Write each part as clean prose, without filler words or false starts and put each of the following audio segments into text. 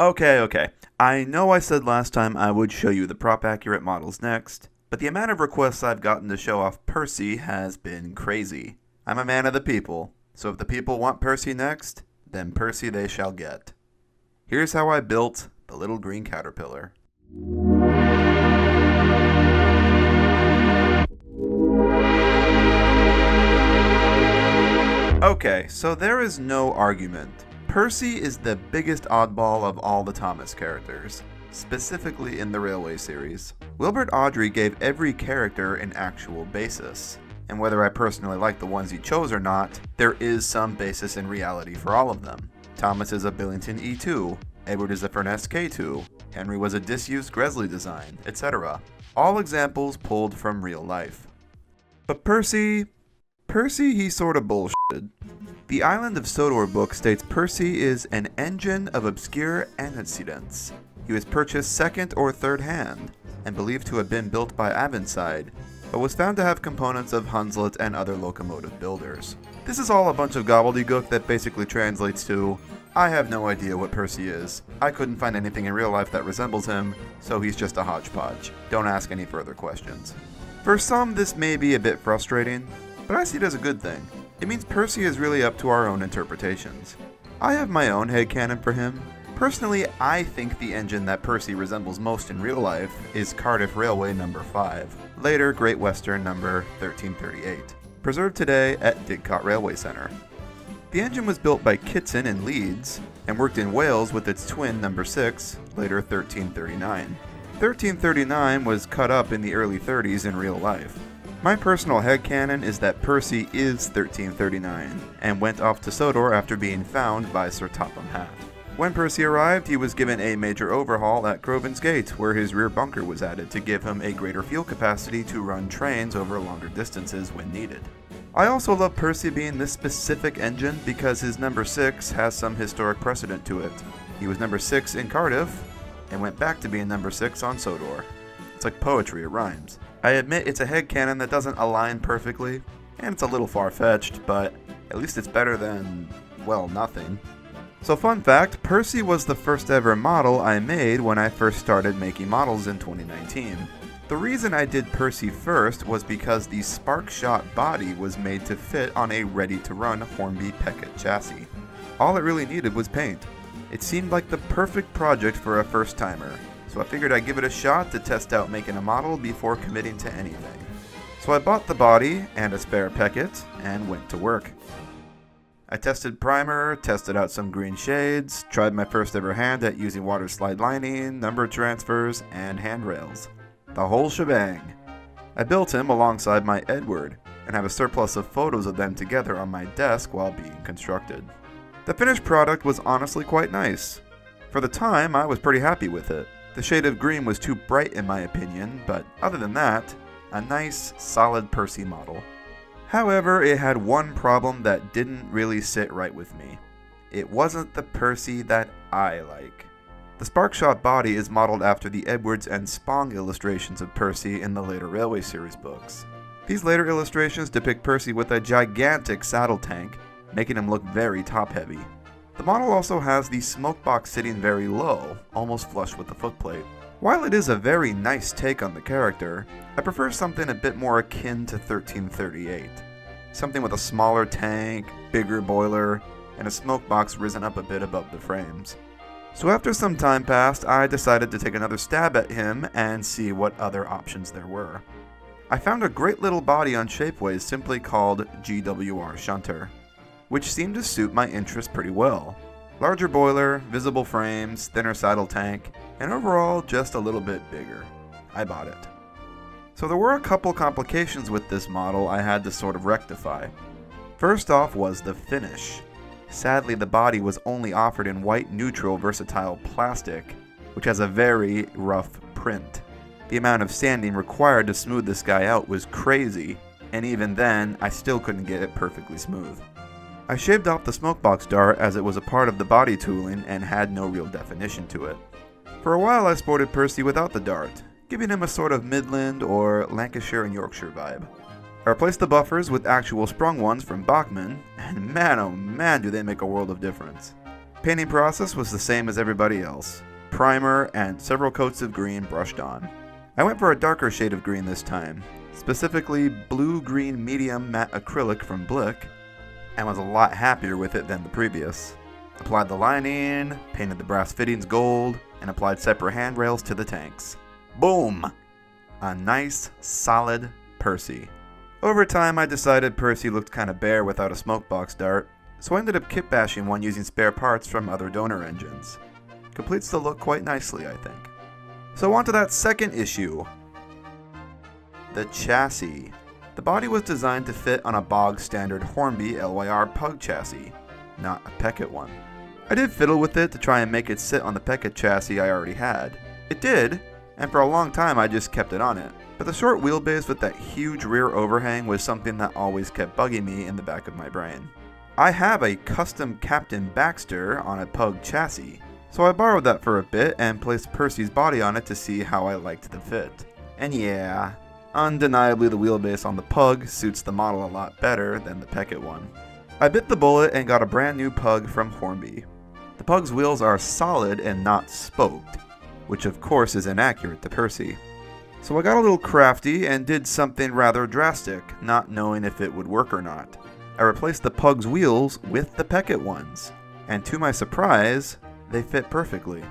Okay. I know I said last time I would show you the prop accurate models next, but the amount of requests I've gotten to show off Percy has been crazy. I'm a man of the people, so if the people want Percy next, then Percy they shall get. Here's how I built the little green caterpillar. Okay, so there is no argument. Percy is the biggest oddball of all the Thomas characters, specifically in the Railway series. Wilbert Awdry gave every character an actual basis, and whether I personally like the ones he chose or not, there is some basis in reality for all of them. Thomas is a Billington E2, Edward is a Furness K2, Henry was a disused Gresley design, etc. All examples pulled from real life. But Percy he sorta bullshitted. The Island of Sodor book states Percy is an engine of obscure antecedents. He was purchased second or third hand, and believed to have been built by Avonside, but was found to have components of Hunslet and other locomotive builders. This is all a bunch of gobbledygook that basically translates to, I have no idea what Percy is. I couldn't find anything in real life that resembles him, so he's just a hodgepodge. Don't ask any further questions. For some, this may be a bit frustrating, but I see it as a good thing. It means Percy is really up to our own interpretations. I have my own headcanon for him. Personally, I think the engine that Percy resembles most in real life is Cardiff Railway No. 5, later Great Western No. 1338, preserved today at Didcot Railway Centre. The engine was built by Kitson in Leeds, and worked in Wales with its twin No. 6, later 1339. 1339 was cut up in the early 30s in real life. My personal headcanon is that Percy is 1339, and went off to Sodor after being found by Sir Topham Hatt. When Percy arrived, he was given a major overhaul at Crovan's Gate, where his rear bunker was added to give him a greater fuel capacity to run trains over longer distances when needed. I also love Percy being this specific engine because his No. 6 has some historic precedent to it. He was No. 6 in Cardiff, and went back to being No. 6 on Sodor. It's like poetry, it rhymes. I admit it's a headcanon that doesn't align perfectly, and it's a little far-fetched, but at least it's better than, well, nothing. So fun fact, Percy was the first ever model I made when I first started making models in 2019. The reason I did Percy first was because the spark shot body was made to fit on a ready-to-run Hornby Peckett chassis. All it really needed was paint. It seemed like the perfect project for a first-timer, so I figured I'd give it a shot to test out making a model before committing to anything. So I bought the body and a spare Peckett and went to work. I tested primer, tested out some green shades, tried my first ever hand at using water slide lining, number transfers, and handrails. The whole shebang. I built him alongside my Edward, and have a surplus of photos of them together on my desk while being constructed. The finished product was honestly quite nice. For the time, I was pretty happy with it. The shade of green was too bright in my opinion, but other than that, a nice, solid Percy model. However, it had one problem that didn't really sit right with me. It wasn't the Percy that I like. The Sparkshot body is modeled after the Edwards and Spong illustrations of Percy in the later Railway series books. These later illustrations depict Percy with a gigantic saddle tank, making him look very top-heavy. The model also has the smoke box sitting very low, almost flush with the footplate. While it is a very nice take on the character, I prefer something a bit more akin to 1338. Something with a smaller tank, bigger boiler, and a smoke box risen up a bit above the frames. So after some time passed, I decided to take another stab at him and see what other options there were. I found a great little body on Shapeways simply called GWR Shunter, which seemed to suit my interest pretty well. Larger boiler, visible frames, thinner saddle tank, and overall just a little bit bigger. I bought it. So there were a couple complications with this model I had to sort of rectify. First off was the finish. Sadly, the body was only offered in white neutral versatile plastic, which has a very rough print. The amount of sanding required to smooth this guy out was crazy, and even then, I still couldn't get it perfectly smooth. I shaved off the smokebox dart as it was a part of the body tooling and had no real definition to it. For a while I sported Percy without the dart, giving him a sort of Midland or Lancashire and Yorkshire vibe. I replaced the buffers with actual sprung ones from Bachmann, and man oh man do they make a world of difference. Painting process was the same as everybody else. Primer and several coats of green brushed on. I went for a darker shade of green this time, specifically blue-green medium matte acrylic from Blick, and was a lot happier with it than the previous. Applied the lining, painted the brass fittings gold, and applied separate handrails to the tanks. Boom! A nice, solid Percy. Over time I decided Percy looked kinda bare without a smokebox dart, so I ended up kit bashing one using spare parts from other donor engines. Completes the look quite nicely, I think. So on to that second issue. The chassis. The body was designed to fit on a bog standard Hornby LYR Pug chassis, not a Peckett one. I did fiddle with it to try and make it sit on the Peckett chassis I already had. It did, and for a long time I just kept it on it. But the short wheelbase with that huge rear overhang was something that always kept bugging me in the back of my brain. I have a custom Captain Baxter on a Pug chassis, so I borrowed that for a bit and placed Percy's body on it to see how I liked the fit. And yeah, undeniably the wheelbase on the Pug suits the model a lot better than the Peckett one. I bit the bullet and got a brand new Pug from Hornby. The Pug's wheels are solid and not spoked, which of course is inaccurate to Percy. So I got a little crafty and did something rather drastic, not knowing if it would work or not. I replaced the Pug's wheels with the Peckett ones, and to my surprise, they fit perfectly.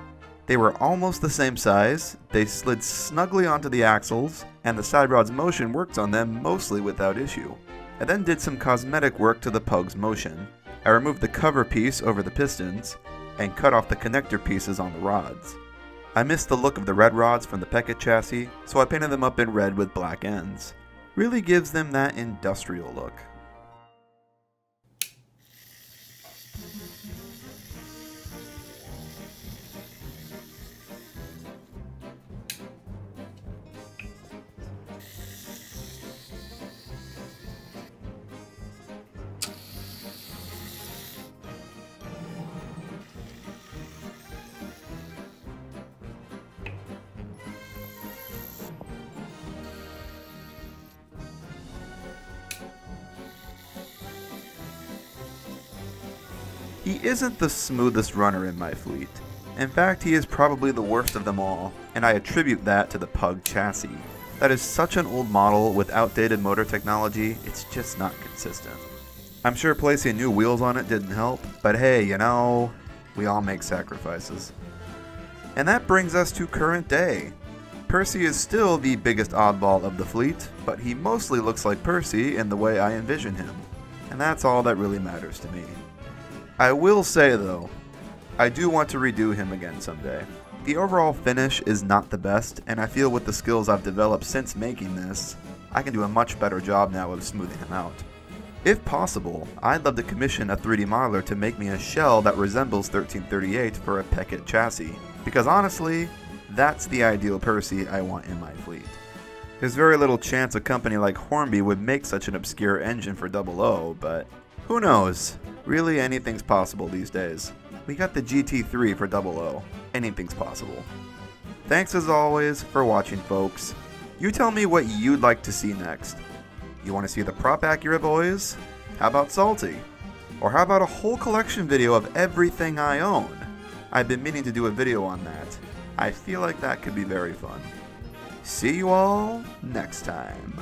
They were almost the same size, they slid snugly onto the axles, and the side rod's motion worked on them mostly without issue. I then did some cosmetic work to the Pug's motion. I removed the cover piece over the pistons, and cut off the connector pieces on the rods. I missed the look of the red rods from the Peckett chassis, so I painted them up in red with black ends. Really gives them that industrial look. He isn't the smoothest runner in my fleet. In fact, he is probably the worst of them all, and I attribute that to the Pug chassis. That is such an old model with outdated motor technology, it's just not consistent. I'm sure placing new wheels on it didn't help, but hey, you know, we all make sacrifices. And that brings us to current day. Percy is still the biggest oddball of the fleet, but he mostly looks like Percy in the way I envision him, and that's all that really matters to me. I will say though, I do want to redo him again someday. The overall finish is not the best, and I feel with the skills I've developed since making this, I can do a much better job now of smoothing him out. If possible, I'd love to commission a 3D modeler to make me a shell that resembles 1338 for a Peckett chassis, because honestly, that's the ideal Percy I want in my fleet. There's very little chance a company like Hornby would make such an obscure engine for 00, but who knows? Really, anything's possible these days. We got the GT3 for 00. Anything's possible. Thanks as always for watching, folks. You tell me what you'd like to see next. You want to see the Prop Accurate boys? How about Salty? Or how about a whole collection video of everything I own? I've been meaning to do a video on that. I feel like that could be very fun. See you all next time.